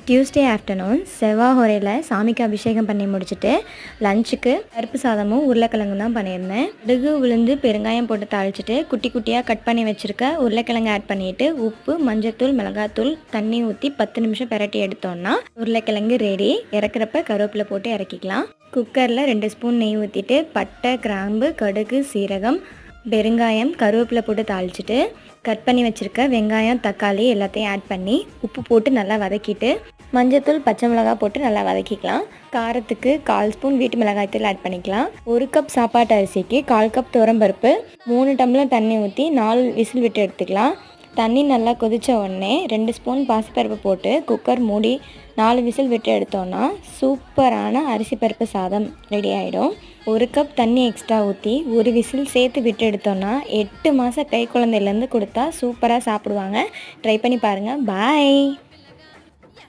Tuesday afternoon செவ்வாய் ஹோரையில் சாமிக்கு அபிஷேகம் பண்ணி முடிச்சுட்டு லஞ்சுக்கு பருப்பு சாதமும் உருளைக்கிழங்கும் தான் பண்ணியிருந்தேன். கடுகு உளுந்து பெருங்காயம் போட்டு தாளிச்சிட்டு குட்டி குட்டியாக கட் பண்ணி வச்சுருக்க உருளைக்கிழங்கு ஆட் பண்ணிவிட்டு உப்பு மஞ்சத்தூள் மிளகாத்தூள் தண்ணி ஊற்றி 10 நிமிஷம் பெரட்டி எடுத்தோன்னா உருளைக்கிழங்கு ரெடி. இறக்குறப்ப கருவேப்பிலை போட்டு இறக்கிக்கலாம். குக்கரில் 2 ஸ்பூன் நெய் ஊற்றிட்டு பட்டை கிராம்பு கடுகு சீரகம் பெருங்காயம் கருவேப்பிலை போட்டு தாளிச்சிட்டு கட் பண்ணி வச்சுருக்க வெங்காயம் தக்காளி எல்லாத்தையும் ஆட் பண்ணி உப்பு போட்டு நல்லா வதக்கிட்டு மஞ்சத்தூள் பச்சை மிளகாய் போட்டு நல்லா வதக்கிக்கலாம். காரத்துக்கு 1/4 ஸ்பூன் வீட்டு மிளகாய்த்தூள் ஆட் பண்ணிக்கலாம். 1 கப் சாப்பாட்டு அரிசிக்கு 1/4 கப் துவரம்பருப்பு 3 டம்ளர் தண்ணி ஊற்றி 4 விசில் விட்டு எடுத்துக்கலாம். தண்ணி நல்லா கொதித்த உடனே 2 ஸ்பூன் பாசிப்பருப்பு போட்டு குக்கர் மூடி 4 விசில் விட்டு எடுத்தோன்னா சூப்பரான அரிசி பருப்பு சாதம் ரெடி ஆகிடும். 1 கப் தண்ணி எக்ஸ்ட்ரா ஊற்றி 1 விசில் சேர்த்து விட்டு எடுத்தோன்னா 8 மாத கை குழந்தையிலேருந்து கொடுத்தா சூப்பராக சாப்பிடுவாங்க. ட்ரை பண்ணி பாருங்கள். பாய்.